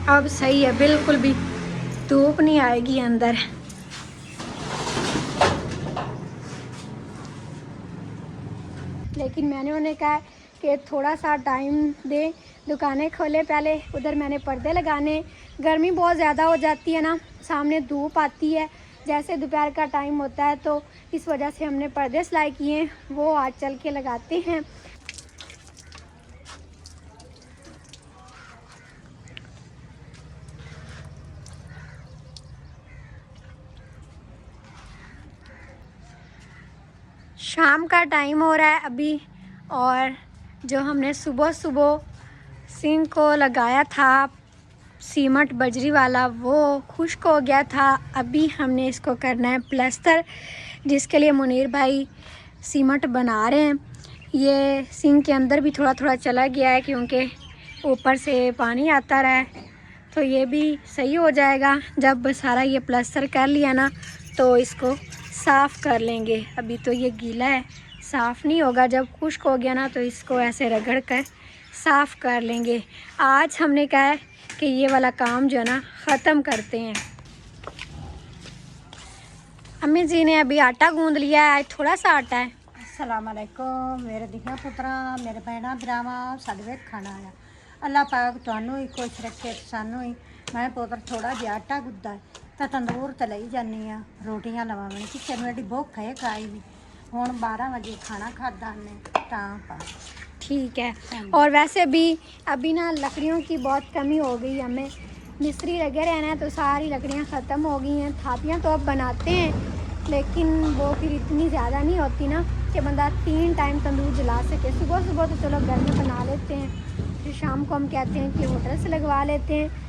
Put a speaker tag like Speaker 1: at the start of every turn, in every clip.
Speaker 1: अब सही है, बिल्कुल भी धूप नहीं आएगी अंदर। लेकिन मैंने उन्हें कहा कि थोड़ा सा टाइम दे, दुकानें खोले पहले। उधर मैंने पर्दे लगाने, गर्मी बहुत ज़्यादा हो जाती है ना, सामने धूप आती है जैसे दोपहर का टाइम होता है, तो इस वजह से हमने पर्दे सिलाई किए हैं, वो आज चल के लगाते हैं। शाम का टाइम हो रहा है अभी, और जो हमने सुबह सुबह सिंक को लगाया था सीमेंट बजरी वाला, वो खुश्क हो गया था। अभी हमने इसको करना है प्लास्टर, जिसके लिए मुनीर भाई सीमेंट बना रहे हैं। ये सिंक के अंदर भी थोड़ा थोड़ा चला गया है क्योंकि ऊपर से पानी आता रहा है, तो ये भी सही हो जाएगा। जब सारा ये प्लास्टर कर लिया ना तो इसको साफ़ कर लेंगे। अभी तो ये गीला है, साफ़ नहीं होगा। जब खुश्क हो गया ना तो इसको ऐसे रगड़ कर साफ़ कर लेंगे। आज हमने कहा है कि ये वाला काम जो है ना ख़त्म करते हैं। अम्मी जी ने अभी आटा गूंद लिया है, थोड़ा सा आटा है।
Speaker 2: अस्सलाम वालेकुम मेरे दिखा पुत्रा, मेरे भैन भरावा साडे वे खाना आया। अल्लाह पाक तुहानू ही खुश रखे, सानू ही। मैं पुत्र थोड़ा जिहा आटा गुद्दा है तो तंदूर ते लई जानी आ, रोटियां लवावण कि तेनू एडी भुख है खाई भी। हुण 12 बजे खाना खादा हमने तां पा
Speaker 1: ठीक है। और वैसे भी अभी ना लकड़ियों की बहुत कमी हो गई, हमें मिस्त्री लगे रहना है तो सारी लकड़ियाँ ख़त्म हो गई हैं। थापियाँ तो अब बनाते हैं, लेकिन वो फिर इतनी ज़्यादा नहीं होती ना कि बंदा 3 टाइम तंदूर जला सके। सुबह सुबह तो चलो घर में बना लेते हैं, फिर शाम को हम कहते हैं कि होटल से लगवा लेते हैं।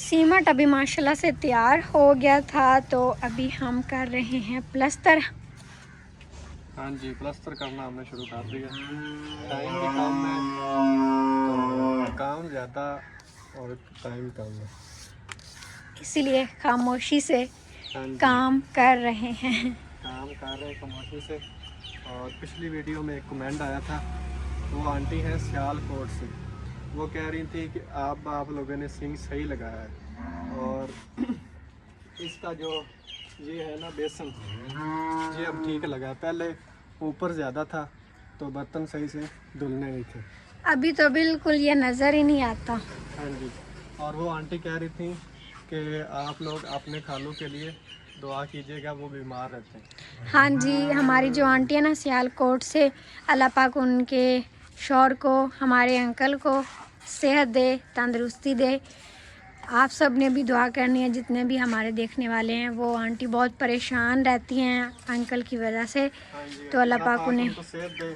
Speaker 1: सीमेंट अभी माशाल्लाह से तैयार हो गया था, तो अभी हम कर रहे हैं प्लास्टर।
Speaker 3: हाँ जी, प्लास्टर करना हमने शुरू कर दिया। टाइम भी कम है, तो काम ज़्यादा और टाइम कम है,
Speaker 1: इसीलिए खामोशी से
Speaker 3: हाँ जी,
Speaker 1: काम कर रहे हैं।
Speaker 3: काम कर रहे हैं खामोशी से। और पिछली वीडियो में एक कमेंट आया था, वो आंटी हैं सियालकोट से। वो कह रही थी कि आप लोगों ने सिंक सही लगाया है, और इसका जो ये है ना बेसन, ये अब ठीक लगा। पहले ऊपर ज़्यादा था तो बर्तन सही से धुलने नहीं थे,
Speaker 1: अभी तो बिल्कुल ये नज़र ही नहीं आता।
Speaker 3: हाँ जी। और वो आंटी कह रही थी कि आप लोग अपने खालों के लिए दुआ कीजिएगा, वो बीमार रहते हैं।
Speaker 1: हाँ जी, हमारी जो आंटी है ना सियालकोट से, अल्लाह पाक उनके शौहर को, हमारे अंकल को सेहत दे, तंदुरुस्ती दे। आप सब ने भी दुआ करनी है, जितने भी हमारे देखने वाले हैं। वो आंटी बहुत परेशान रहती हैं अंकल की वजह से,
Speaker 3: हाँ जी,
Speaker 1: तो अल्लाह पाक उन्हें
Speaker 3: उनको सेहत दे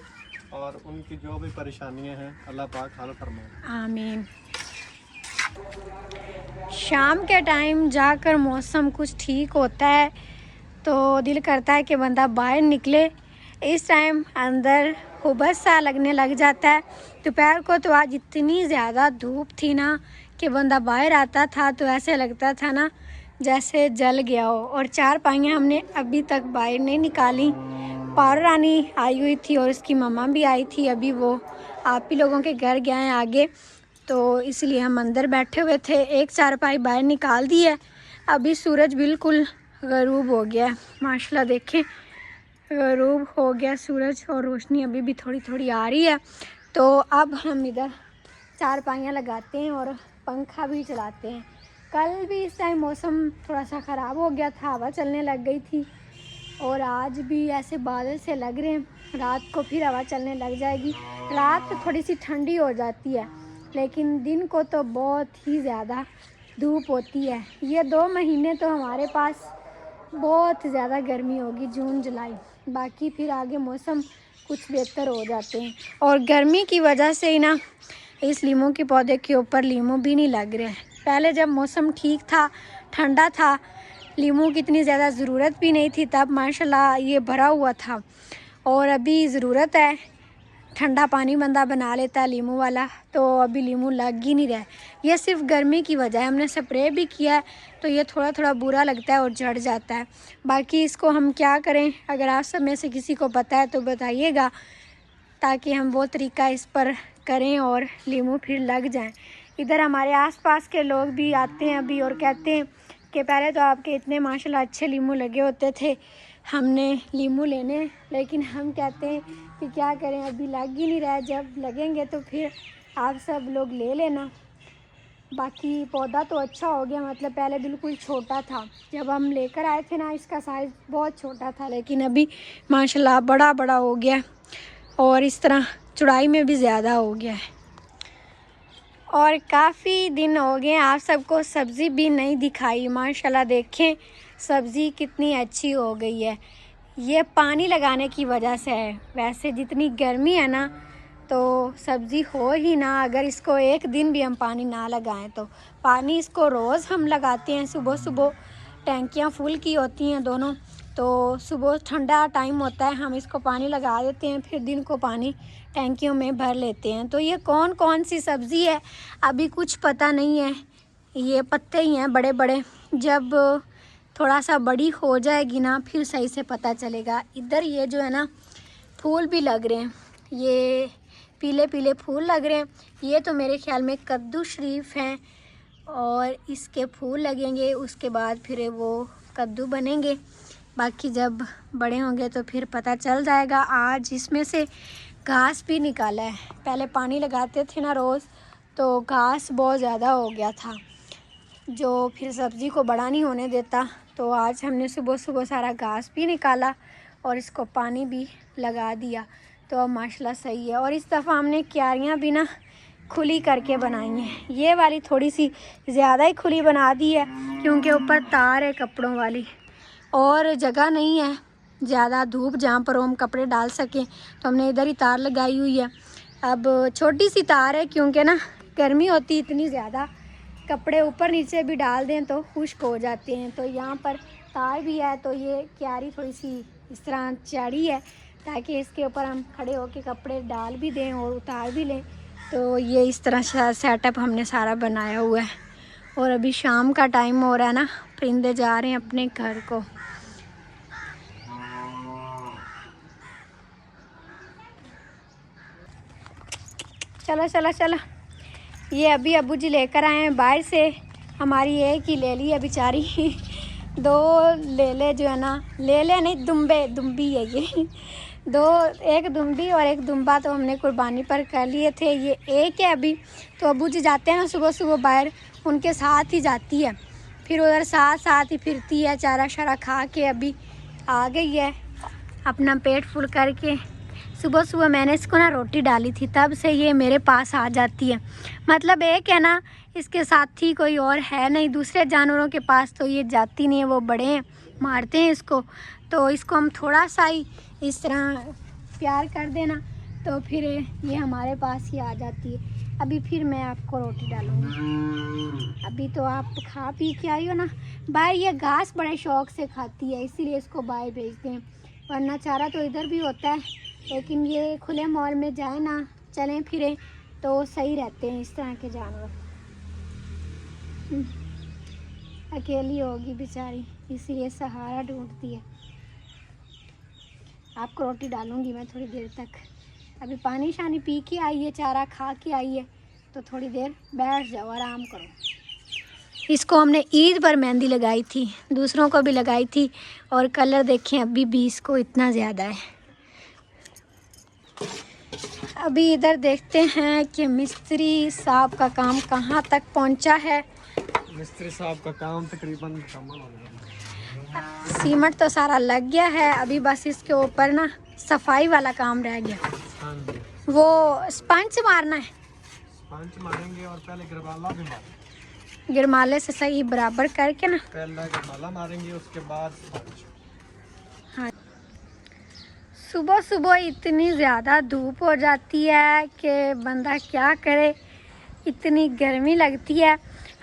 Speaker 3: और उनकी जो भी परेशानियां हैं अल्लाह पाक हल फरमाए,
Speaker 1: आमीन। शाम के टाइम जाकर मौसम कुछ ठीक होता है तो दिल करता है कि बंदा बाहर निकले। इस टाइम अंदर हुबस सा लगने लग जाता है। दोपहर को तो आज इतनी ज़्यादा धूप थी ना कि बंदा बाहर आता था तो ऐसे लगता था ना जैसे जल गया हो। और 4 पाइयाँ हमने अभी तक बाहर नहीं निकाली। पारो रानी आई हुई थी और उसकी मम्मा भी आई थी, अभी वो आप ही लोगों के घर गए हैं आगे, तो इसलिए हम अंदर बैठे हुए थे। एक 4 पाई बाहर निकाल दी है। अभी सूरज बिल्कुल गरूब हो गया, माशाल्लाह देखें गरूब हो गया सूरज, और रोशनी अभी भी थोड़ी थोड़ी आ रही है। तो अब हम इधर 4 पाइयाँ लगाते हैं और पंखा भी चलाते हैं। कल भी इस टाइम मौसम थोड़ा सा ख़राब हो गया था, हवा चलने लग गई थी, और आज भी ऐसे बादल से लग रहे हैं। रात को फिर हवा चलने लग जाएगी। रात थोड़ी सी ठंडी हो जाती है, लेकिन दिन को तो बहुत ही ज़्यादा धूप होती है। ये 2 महीने तो हमारे पास बहुत ज़्यादा गर्मी होगी, जून जुलाई। बाकी फिर आगे मौसम कुछ बेहतर हो जाते हैं। और गर्मी की वजह से ही ना इस लीमू के पौधे के ऊपर लीमू भी नहीं लग रहे हैं। पहले जब मौसम ठीक था, ठंडा था, लीमू की इतनी ज़्यादा ज़रूरत भी नहीं थी, तब माशाल्लाह ये भरा हुआ था। और अभी ज़रूरत है, ठंडा पानी बंदा बना लेता है लीमू वाला, तो अभी लीमू लग ही नहीं रहा है। ये सिर्फ गर्मी की वजह है। हमने स्प्रे भी किया है तो ये थोड़ा थोड़ा बुरा लगता है और झड़ जाता है। बाकी इसको हम क्या करें, अगर आप सब में से किसी को पता है तो बताइएगा। ताकि हम वो तरीका इस पर करें और लीमू फिर लग जाएं। इधर हमारे आसपास के लोग भी आते हैं अभी और कहते हैं कि पहले तो आपके इतने माशाल्लाह अच्छे लीमू लगे होते थे, हमने लीमू लेने, लेकिन हम कहते हैं कि क्या करें, अभी लग ही नहीं रहा है, जब लगेंगे तो फिर आप सब लोग ले लेना। बाकी पौधा तो अच्छा हो गया, मतलब पहले बिल्कुल छोटा था, जब हम लेकर आए थे ना इसका साइज़ बहुत छोटा था, लेकिन अभी माशाल्लाह बड़ा बड़ा हो गया और इस तरह चौड़ाई में भी ज़्यादा हो गया है। और काफ़ी दिन हो गए आप सबको सब्ज़ी भी नहीं दिखाई, माशाल्लाह देखें सब्ज़ी कितनी अच्छी हो गई है। ये पानी लगाने की वजह से है, वैसे जितनी गर्मी है ना तो सब्ज़ी हो ही ना, अगर इसको एक दिन भी हम पानी ना लगाएं तो। पानी इसको रोज़ हम लगाते हैं, सुबह सुबह टैंकियाँ फुल की होती हैं दोनों, तो सुबह ठंडा टाइम होता है हम इसको पानी लगा देते हैं, फिर दिन को पानी टैंकियों में भर लेते हैं। तो ये कौन कौन सी सब्ज़ी है अभी कुछ पता नहीं है, ये पत्ते ही हैं बड़े बड़े, जब थोड़ा सा बड़ी हो जाएगी ना फिर सही से पता चलेगा। इधर ये जो है ना फूल भी लग रहे हैं, ये पीले पीले फूल लग रहे हैं, ये तो मेरे ख्याल में कद्दू शरीफ हैं और इसके फूल लगेंगे, उसके बाद फिर वो कद्दू बनेंगे। बाकी जब बड़े होंगे तो फिर पता चल जाएगा। आज इसमें से घास भी निकाला है, पहले पानी लगाते थे ना रोज़ तो घास बहुत ज़्यादा हो गया था जो फिर सब्ज़ी को बड़ा नहीं होने देता, तो आज हमने सुबह सुबह सारा घास भी निकाला और इसको पानी भी लगा दिया, तो अब माशाल्लाह सही है। और इस दफ़ा हमने क्यारियाँ भी ना खुली करके बनाई हैं, ये वाली थोड़ी सी ज़्यादा ही खुली बना दी है क्योंकि ऊपर तार है कपड़ों वाली और जगह नहीं है ज़्यादा धूप जहाँ पर हम कपड़े डाल सकें, तो हमने इधर ही तार लगाई हुई है। अब छोटी सी तार है क्योंकि ना गर्मी होती इतनी ज़्यादा, कपड़े ऊपर नीचे भी डाल दें तो खुश्क हो जाते हैं, तो यहाँ पर तार भी है, तो ये क्यारी थोड़ी सी इस तरह चढ़ी है ताकि इसके ऊपर हम खड़े होकर कपड़े डाल भी दें और उतार भी लें। तो ये इस तरह से सेटअप हमने सारा बनाया हुआ है। और अभी शाम का टाइम हो रहा है ना, परिंदे जा रहे हैं अपने घर को। चलो चलो चलो, ये अभी अबू जी लेकर आए हैं बाहर से, हमारी एक ही ले ली है बेचारी दो ले जो है ना, ले नहीं दुम्बी है ये दो, एक दुम्बी और एक दुम्बा तो हमने कुर्बानी पर कर लिए थे, ये एक है अभी। तो अबू जी जाते हैं ना सुबह सुबह बाहर, उनके साथ ही जाती है, फिर उधर साथ साथ ही फिरती है, चारा शारा खा के अभी आ गई है अपना पेट फुल करके। सुबह सुबह मैंने इसको ना रोटी डाली थी, तब से ये मेरे पास आ जाती है, मतलब एक है ना इसके साथी कोई और है नहीं, दूसरे जानवरों के पास तो ये जाती नहीं है, वो बड़े हैं मारते हैं इसको, तो इसको हम थोड़ा सा ही इस तरह प्यार कर देना तो फिर ये हमारे पास ही आ जाती है। अभी फिर मैं आपको रोटी डालूँगी, अभी तो आप खा पी के आई हो ना। बाहर ये घास बड़े शौक़ से खाती है, इसीलिए इसको बाहर भेजते हैं, वरना चारा तो इधर भी होता है, लेकिन ये खुले मॉल में जाए ना, चलें फिरें तो सही रहते हैं इस तरह के जानवर। अकेली होगी बेचारी, इसीलिए सहारा ढूंढती है। आपको रोटी डालूंगी मैं थोड़ी देर तक, अभी पानी शानी पी के आई है, चारा खा के आई है, तो थोड़ी देर बैठ जाओ आराम करो। इसको हमने ईद पर मेहंदी लगाई थी, दूसरों को भी लगाई थी, और कलर देखें अभी भी इसको इतना ज़्यादा है। अभी इधर देखते हैं कि मिस्त्री साहब का काम कहाँ तक पहुँचा है।
Speaker 3: मिस्त्री साहब का काम तकरीबन मुकम्मल हो गया,
Speaker 1: सीमेंट तो सारा लग गया है, अभी बस इसके ऊपर ना सफाई वाला काम रह गया।
Speaker 3: हाँ जी,
Speaker 1: वो स्पंज मारना है,
Speaker 3: स्पंज मारेंगे और पहले गिरमाला भी मारेंगे,
Speaker 1: गिरमाले से सही बराबर करके ना,
Speaker 3: पहले गिरमाला मारेंगे उसके बाद स्पंज।
Speaker 1: हाँ, सुबह सुबह इतनी ज़्यादा धूप हो जाती है कि बंदा क्या करे, इतनी गर्मी लगती है।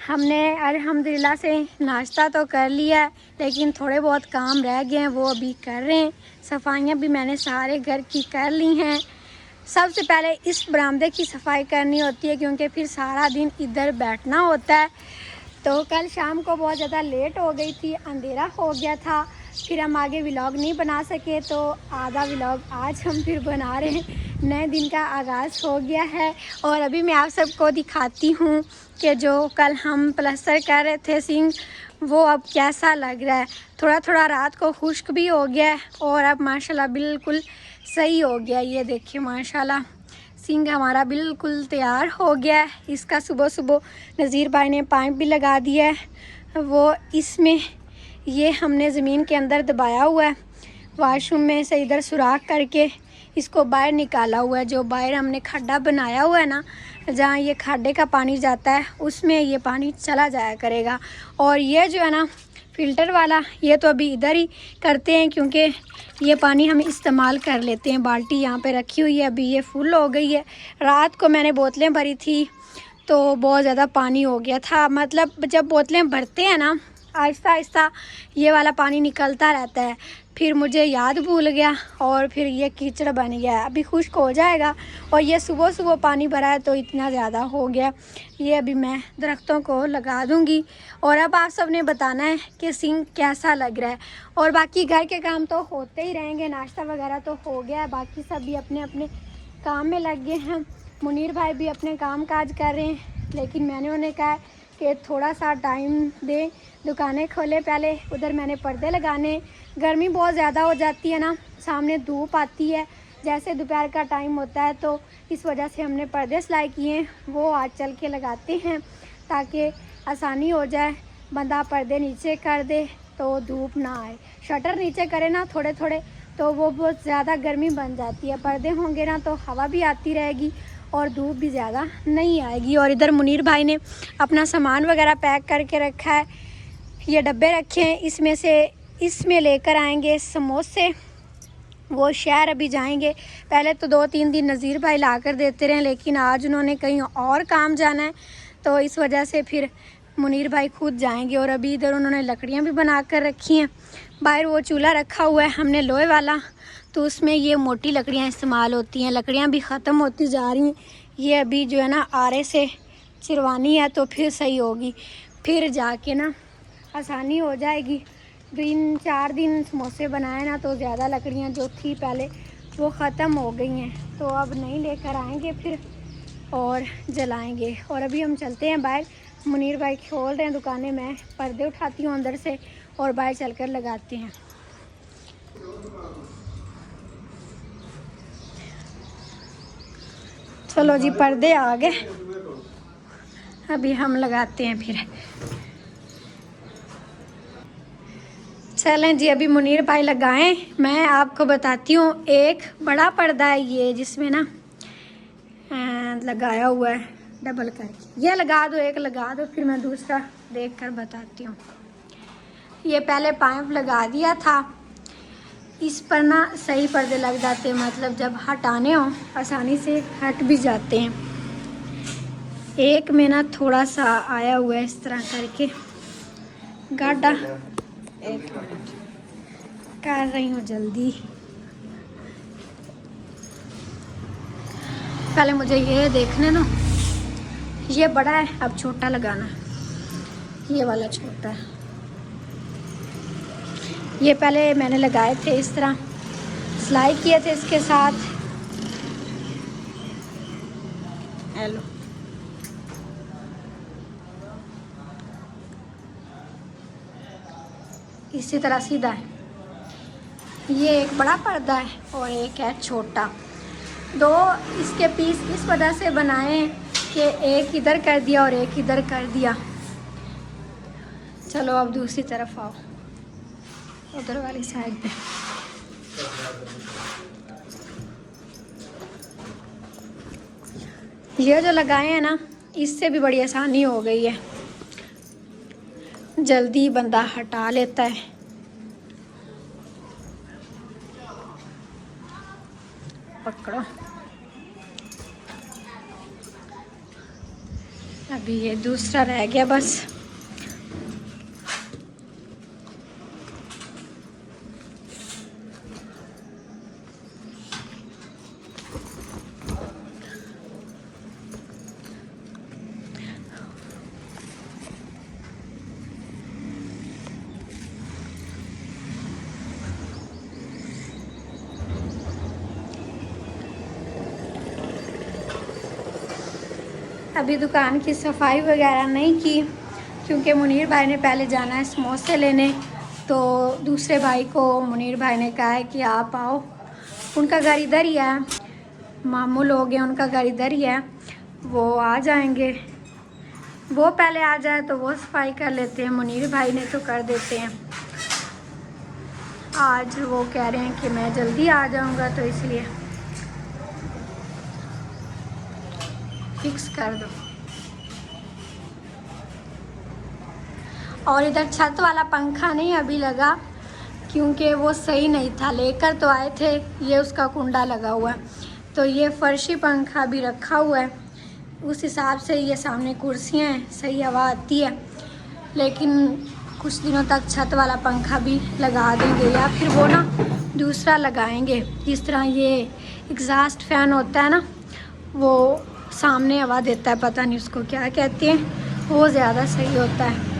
Speaker 1: हमने अल्हम्दुलिल्लाह से नाश्ता तो कर लिया है, लेकिन थोड़े बहुत काम रह गए हैं, वो अभी कर रहे हैं। सफाइयाँ भी मैंने सारे घर की कर ली हैं। सबसे पहले इस बरामदे की सफाई करनी होती है क्योंकि फिर सारा दिन इधर बैठना होता है। तो कल शाम को बहुत ज़्यादा लेट हो गई थी, अंधेरा हो गया था, फिर हम आगे व्लॉग नहीं बना सके, तो आधा व्लॉग आज हम फिर बना रहे हैं। नए दिन का आगाज़ हो गया है और अभी मैं आप सबको दिखाती हूँ कि जो कल हम प्लास्टर कर रहे थे सिंग, वो अब कैसा लग रहा है। थोड़ा थोड़ा रात को खुश्क भी हो गया है और अब माशाल्लाह बिल्कुल सही हो गया। ये देखिए माशाल्लाह सिंग हमारा बिल्कुल तैयार हो गया है। इसका सुबह सुबह नज़ीर भाई ने पाइप भी लगा दिया है। वो इसमें ये हमने ज़मीन के अंदर दबाया हुआ है, वाशरूम में से इधर सुराख करके इसको बाहर निकाला हुआ है। जो बाहर हमने खड्डा बनाया हुआ है ना, जहाँ ये खड्डे का पानी जाता है, उसमें ये पानी चला जाया करेगा। और ये जो है ना फ़िल्टर वाला, ये तो अभी इधर ही करते हैं क्योंकि ये पानी हम इस्तेमाल कर लेते हैं। बाल्टी यहाँ पे रखी हुई है, अभी ये फुल हो गई है। रात को मैंने बोतलें भरी थी तो बहुत ज़्यादा पानी हो गया था। मतलब जब बोतलें भरते हैं ना, आहिस्ता आहिस्ता ये वाला पानी निकलता रहता है। फिर मुझे याद भूल गया और फिर ये कीचड़ बन गया। अभी खुश्क हो जाएगा और ये सुबह सुबह पानी भरा है तो इतना ज़्यादा हो गया। ये अभी मैं दरख्तों को लगा दूँगी और अब आप सब ने बताना है कि सिंक कैसा लग रहा है। और बाकी घर के काम तो होते ही रहेंगे। नाश्ता वगैरह तो हो गया है, बाकी सब भी अपने अपने काम में लग गए हैं। मुनीर भाई भी अपने काम काज कर रहे हैं, लेकिन मैंने उन्हें कहा कि थोड़ा सा टाइम दें, दुकानें खोले पहले। उधर मैंने पर्दे लगाने, गर्मी बहुत ज़्यादा हो जाती है ना, सामने धूप आती है जैसे दोपहर का टाइम होता है, तो इस वजह से हमने पर्दे सिलाई किए हैं। वो आज चल के लगाते हैं ताकि आसानी हो जाए। बंदा पर्दे नीचे कर दे तो धूप ना आए, शटर नीचे करे ना थोड़े थोड़े तो वो बहुत ज़्यादा गर्मी बन जाती है। पर्दे होंगे ना तो हवा भी आती रहेगी और धूप भी ज़्यादा नहीं आएगी। और इधर मुनीर भाई ने अपना सामान वगैरह पैक करके रखा है। ये डब्बे रखे हैं, इसमें लेकर आएंगे समोसे। वो शहर अभी जाएंगे। पहले तो 2-3 दिन नज़ीर भाई ला कर देते रहे, लेकिन आज उन्होंने कहीं और काम जाना है तो इस वजह से फिर मुनीर भाई खुद जाएंगे। और अभी इधर उन्होंने लकड़ियाँ भी बना कर रखी हैं। बाहर वो चूल्हा रखा हुआ है हमने लोहे वाला, तो उसमें ये मोटी लकड़ियाँ इस्तेमाल होती हैं। लकड़ियाँ भी ख़त्म होती जा रही हैं। ये अभी जो है ना आरे से चिरवानी है तो फिर सही होगी, फिर जाके ना आसानी हो जाएगी। 3-4 दिन समोसे बनाए ना तो ज़्यादा लकड़ियाँ जो थी पहले वो ख़त्म हो गई हैं, तो अब नहीं लेकर आएंगे फिर और जलाएंगे। और अभी हम चलते हैं बाहर। मुनीर भाई खोल रहे हैं दुकानें, मैं पर्दे उठाती हूँ अंदर से और बाहर चलकर लगाते हैं। चलो जी, पर्दे आ गए, अभी हम लगाते हैं फिर। चलें जी, अभी मुनीर भाई लगाएं। मैं आपको बताती हूँ, एक बड़ा पर्दा है ये जिसमें ना लगाया हुआ है डबल करके। ये लगा दो, एक लगा दो, फिर मैं दूसरा देख कर बताती हूँ। ये पहले पाइप लगा दिया था, इस पर ना सही पर्दे लग जाते हैं, मतलब जब हटाने हो आसानी से हट भी जाते हैं। एक में ना थोड़ा सा आया हुआ है इस तरह करके गाढ़ा। एक मिनट कर रही हूँ जल्दी। पहले मुझे ये देखने दो। ये बड़ा है, अब छोटा लगाना। ये वाला छोटा है। ये पहले मैंने लगाए थे इस तरह, सिलाई किए थे इसके साथ। हेलो, इसी तरह सीधा है। ये एक बड़ा पर्दा है और एक है छोटा। दो इसके पीस इस वजह से बनाए कि एक इधर कर दिया और एक इधर कर दिया। चलो अब दूसरी तरफ आओ, उधर वाली साइड पे। ये जो लगाए हैं ना, इससे भी बड़ी आसानी हो गई है, जल्दी बंदा हटा लेता है। पकड़ो, अभी ये दूसरा रह गया बस। अभी दुकान की सफाई वगैरह नहीं की क्योंकि मुनीर भाई ने पहले जाना है समोसे लेने। तो दूसरे भाई को मुनीर भाई ने कहा है कि आप आओ, उनका घर इधर ही है, मामू लोग हैं, उनका घर इधर ही है, वो आ जाएंगे। वो पहले आ जाए तो वो सफाई कर लेते हैं, मुनीर भाई ने तो कर देते हैं। आज वो कह रहे हैं कि मैं जल्दी आ जाऊंगा तो इसलिए फिक्स कर दो। और इधर छत वाला पंखा नहीं अभी लगा क्योंकि वो सही नहीं था, लेकर तो आए थे, ये उसका कुंडा लगा हुआ है। तो ये फर्शी पंखा भी रखा हुआ है, उस हिसाब से ये सामने कुर्सियाँ हैं, सही हवा आती है। लेकिन कुछ दिनों तक छत वाला पंखा भी लगा देंगे या फिर वो ना दूसरा लगाएंगे। जिस तरह ये एग्जॉस्ट फैन होता है ना, वो सामने हवा देता है, पता नहीं उसको क्या कहते हैं, वो ज़्यादा सही होता है।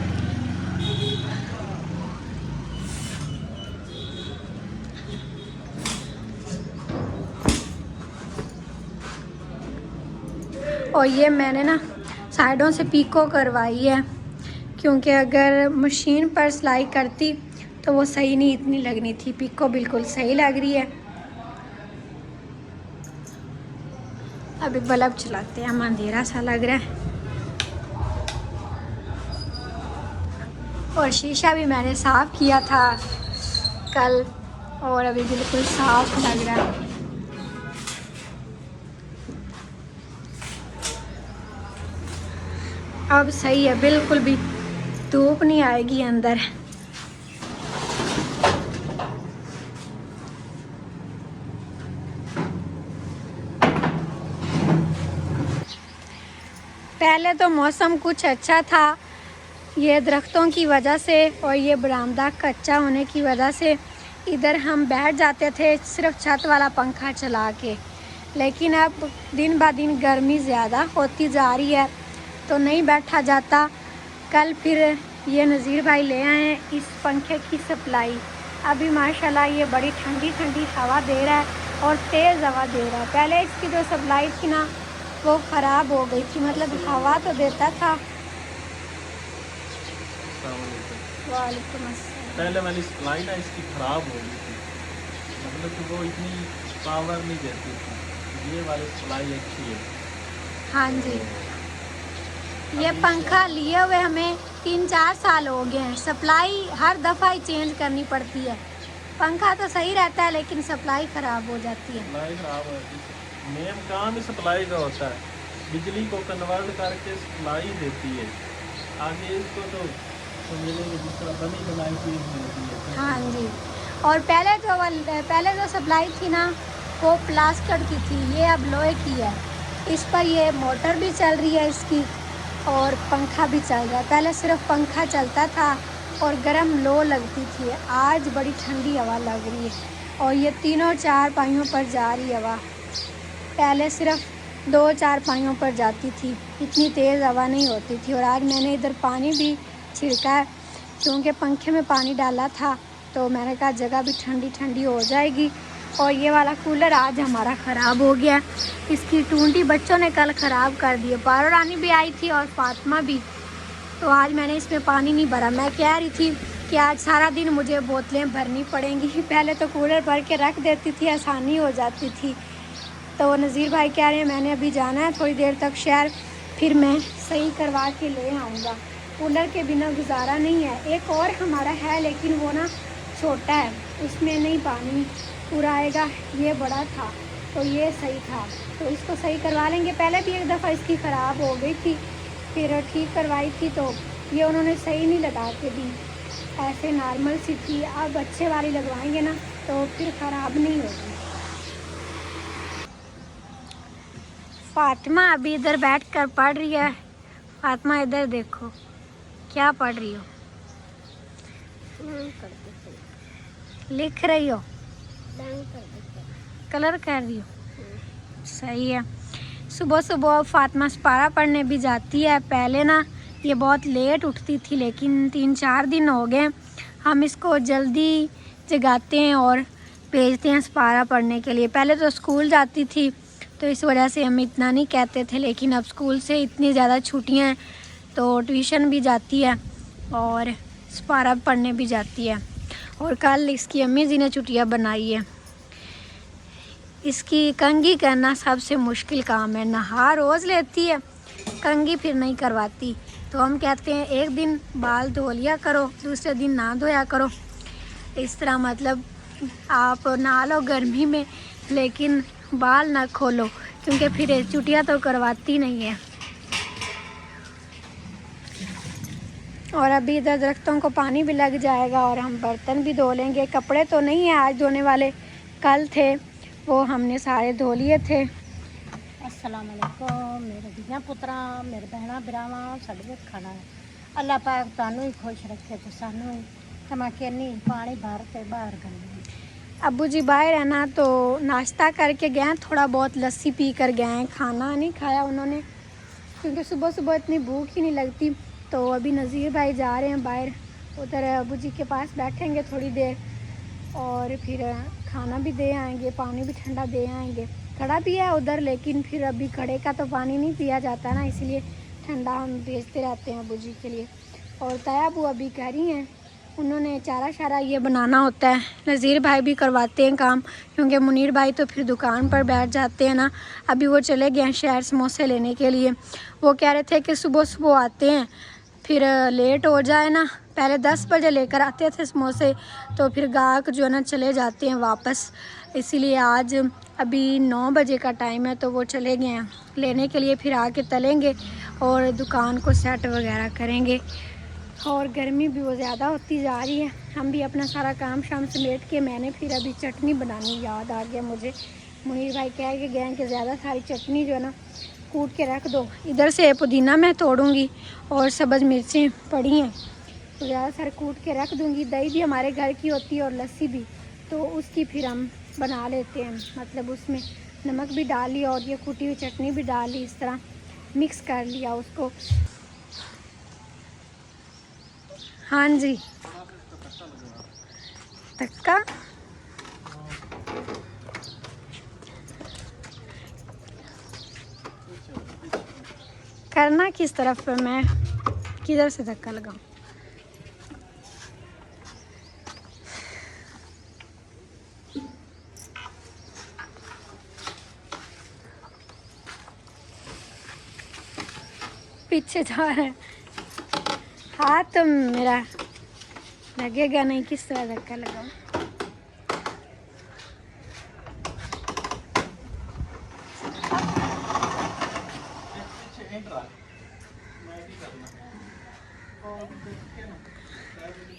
Speaker 1: और ये मैंने ना साइडों से पीको करवाई है क्योंकि अगर मशीन पर सिलाई करती तो वो सही नहीं इतनी लगनी थी। पीको बिल्कुल सही लग रही है। अभी बल्ब चलाते हैं, अंधेरा सा लग रहा है। और शीशा भी मैंने साफ़ किया था कल और अभी बिल्कुल साफ़ लग रहा है। अब सही है, बिल्कुल भी धूप नहीं आएगी अंदर। पहले तो मौसम कुछ अच्छा था, ये दरख्तों की वजह से और ये बरामदा कच्चा होने की वजह से इधर हम बैठ जाते थे सिर्फ छत वाला पंखा चला के। लेकिन अब दिन ब दिन गर्मी ज़्यादा होती जा रही है तो नहीं बैठा जाता। कल फिर ये नज़ीर भाई ले आए हैं इस पंखे की सप्लाई। अभी माशाल्लाह ये बड़ी ठंडी ठंडी हवा दे रहा है और तेज़ हवा दे रहा है। पहले इसकी जो सप्लाई थी ना वो ख़राब हो गई थी, मतलब हवा तो देता था। वालेकुम अस्सलाम।
Speaker 3: पहले वाली सप्लाई ना इसकी ख़राब हो गई थी, मतलब कि वो इतनी पावर नहीं देती थी। ये वाली सप्लाई अच्छी है।
Speaker 1: हाँ जी, ये पंखा लिए हुए हमें 3-4 साल हो गए हैं। सप्लाई हर दफ़ा ही चेंज करनी पड़ती है। पंखा तो सही रहता है लेकिन सप्लाई ख़राब हो जाती है।
Speaker 3: सप्लाई ख़राब होती है। मेन काम ही सप्लाई का होता है, बिजली को कन्वर्ट करके सप्लाई देती है। आगे इसको तो समझेंगे जिस तरह बनी बनाई चीज़ मिलती है।
Speaker 1: हाँ जी, और पहले जो सप्लाई थी ना वो प्लास्टिक की थी, ये अब लोहे की है। इस पर ये मोटर भी चल रही है इसकी और पंखा भी चल रहा है। पहले सिर्फ पंखा चलता था और गर्म लो लगती थी, आज बड़ी ठंडी हवा लग रही है और ये 3-4 पाइयों पर जा रही हवा। पहले सिर्फ 2-4 पाइयों पर जाती थी, इतनी तेज़ हवा नहीं होती थी। और आज मैंने इधर पानी भी छिड़का है क्योंकि पंखे में पानी डाला था तो मैंने कहा जगह भी ठंडी ठंडी हो जाएगी। और ये वाला कूलर आज हमारा ख़राब हो गया, इसकी टूंटी बच्चों ने कल ख़राब कर दी। पारो रानी भी आई थी और फातिमा भी, तो आज मैंने इसमें पानी नहीं भरा। मैं कह रही थी कि आज सारा दिन मुझे बोतलें भरनी पड़ेंगी, पहले तो कूलर भर के रख देती थी, आसानी हो जाती थी। तो नज़ीर भाई कह रहे हैं मैंने अभी जाना है थोड़ी देर तक शहर, फिर मैं सही करवा के ले आऊँगा। कूलर के बिना गुजारा नहीं है। एक और हमारा है लेकिन वो ना छोटा है, उसमें नहीं पानी पूरा आएगा, ये बड़ा था तो ये सही था, तो इसको सही करवा लेंगे। पहले भी एक दफ़ा इसकी ख़राब हो गई थी, फिर ठीक करवाई थी तो ये उन्होंने सही नहीं लगा के दी, ऐसे नॉर्मल सी थी। अब अच्छे वाली लगवाएंगे ना तो फिर ख़राब नहीं होगी। फातिमा अभी इधर बैठकर पढ़ रही है। फातिमा इधर देखो, क्या पढ़ रही हो? लिख रही हो? कलर कर रही हो? सही है। सुबह सुबह फातिमा सपारा पढ़ने भी जाती है। पहले ना ये बहुत लेट उठती थी लेकिन 3-4 दिन हो गए हम इसको जल्दी जगाते हैं और भेजते हैं सपारा पढ़ने के लिए। पहले तो स्कूल जाती थी तो इस वजह से हम इतना नहीं कहते थे, लेकिन अब स्कूल से इतनी ज़्यादा छुट्टियां हैं तो ट्यूशन भी जाती है और सपारा पढ़ने भी जाती है। और कल इसकी अम्मी जी ने छुट्टियां बनाई है। इसकी कंघी करना सबसे मुश्किल काम है, नहा रोज़ लेती है, कंघी फिर नहीं करवाती। तो हम कहते हैं एक दिन बाल धो लिया करो, दूसरे दिन ना धोया करो। इस तरह मतलब आप नहा लो गर्मी में, लेकिन बाल ना खोलो, क्योंकि फिर छुट्टियाँ तो करवाती नहीं है। और अभी इधर दरख्तों को पानी भी लग जाएगा और हम बर्तन भी धो लेंगे। कपड़े तो नहीं है आज धोने वाले, कल थे वो हमने सारे धो लिए थे।
Speaker 2: अस्सलाम वालेकुम मेरे धिया पुत्रा, मेरे बहना भरावां, साडे विच खाना है। अल्लाह पाक तुहानू ही खुश रखे तो सानू ही। तो मैं कहनी पानी भर के बाहर गई।
Speaker 1: अब्बू जी बाहर है ना, तो नाश्ता करके गए, थोड़ा बहुत लस्सी पी कर गए, खाना नहीं खाया उन्होंने क्योंकि सुबह सुबह इतनी भूख ही नहीं लगती। तो अभी नज़ीर भाई जा रहे हैं बाहर, उधर अब्बू जी के पास बैठेंगे थोड़ी देर और फिर खाना भी दे आएंगे, पानी भी ठंडा दे आएंगे। कड़ा भी है उधर, लेकिन फिर अभी कड़े का तो पानी नहीं पिया जाता ना, इसलिए ठंडा हम भेजते रहते हैं अब्बू जी के लिए। और ताया अबू अभी कह रही हैं, उन्होंने चारा शारा ये बनाना होता है। नज़ीर भाई भी करवाते हैं काम, क्योंकि मुनीर भाई तो फिर दुकान पर बैठ जाते हैं ना। अभी वो चले गए हैं शहर समोसे लेने के लिए। वो कह रहे थे कि सुबह सुबह आते हैं, फिर लेट हो जाए ना, पहले 10 बजे लेकर आते थे समोसे, तो फिर गाहक जो है ना चले जाते हैं वापस। इसीलिए आज अभी 9 बजे का टाइम है, तो वो चले गए हैं लेने के लिए, फिर आके तलेंगे और दुकान को सेट वगैरह करेंगे। और गर्मी भी वो ज़्यादा होती जा रही है। हम भी अपना सारा काम शाम समेट के, मैंने फिर अभी चटनी बनानी याद आ गया मुझे। मुनीर भाई कह के गए कि ज़्यादा सारी चटनी जो है ना कूट के रख दो। इधर से पुदीना मैं तोड़ूंगी और सब्ज़ मिर्चें पड़ी हैं, तो ज़्यादा सारे कूट के रख दूंगी। दही भी हमारे घर की होती है और लस्सी भी, तो उसकी फिर हम बना लेते हैं। मतलब उसमें नमक भी डाल लिया और ये कूटी हुई चटनी भी डाल ली, इस तरह मिक्स कर लिया उसको। हाँ जी, तक्का करना किस तरफ पे, मैं किधर से धक्का लगाऊं? पीछे जा रहा है हाथ, तो मेरा लगेगा नहीं, किस तरह धक्का लगाऊं?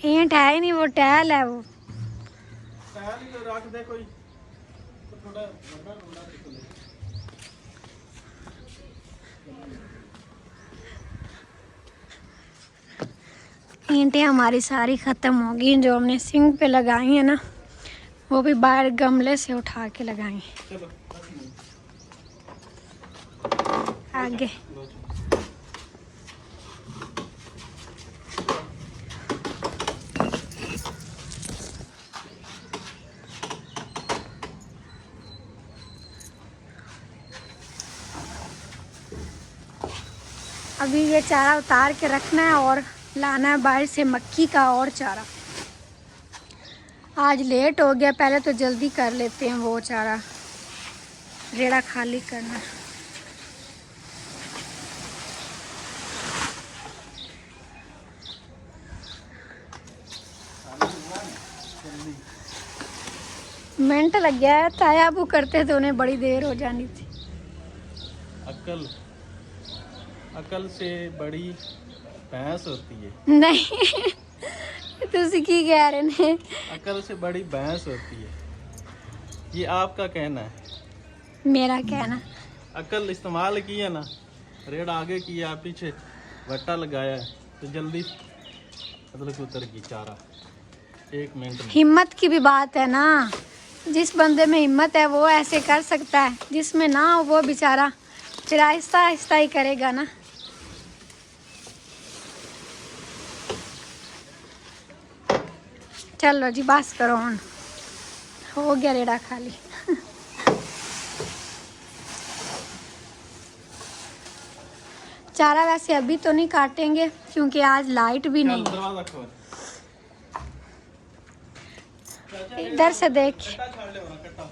Speaker 1: ईंट है ही नहीं, वो टैल है, वो ईंटें हमारी सारी ख़त्म हो गई। जो हमने सिंक पे लगाई है ना, वो भी बाहर गमले से उठा के लगाई। आगे अभी ये चारा उतार के रखना है और लाना है बाहर से मक्की का और चारा। आज लेट हो गया, पहले तो जल्दी कर लेते हैं वो चारा, रेड़ा खाली करना। मिनट लग गया है, ताया अबू करते तो उन्हें बड़ी देर हो जानी थी।
Speaker 4: अकल से बड़ी भैंस होती है।
Speaker 1: नहीं तुसी की कह रहे ने?
Speaker 4: अकल से बड़ी भैंस होती है, ये आपका कहना है।
Speaker 1: मेरा कहना,
Speaker 4: अकल इस्तेमाल की है ना, रेड आगे किया पीछे वट्टा लगाया है, तो जल्दी अदरक उतर की चारा 1 मिनट में।
Speaker 1: हिम्मत की भी बात है ना, जिस बंदे में हिम्मत है वो ऐसे कर सकता है, जिसमें ना हो वो बेचारा फिर आहिस्ता आहिस्ता ही करेगा ना। चलो जी बस करो, हो गया रेड़ा खाली। चारा वैसे अभी तो नहीं काटेंगे क्योंकि आज लाइट भी नहीं है।
Speaker 4: दरवाजा खोल।
Speaker 1: इधर से देख।
Speaker 4: कट्टा छाड़ ले वरना कट्टा।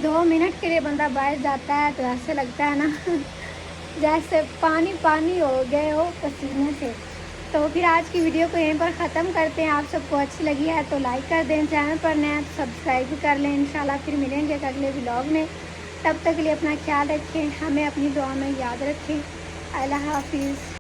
Speaker 1: 2 मिनट के लिए बंदा बाहर जाता है तो ऐसे लगता है ना जैसे पानी पानी हो गए हो पसीने से। तो फिर आज की वीडियो को यहीं पर ख़त्म करते हैं। आप सबको अच्छी लगी है तो लाइक कर दें, चैनल पर नए तो सब्सक्राइब भी कर लें। इंशाल्लाह फिर मिलेंगे अगले व्लॉग में। तब तक के लिए अपना ख्याल रखें, हमें अपनी दुआ में याद रखें। अल्लाह हाफिज़।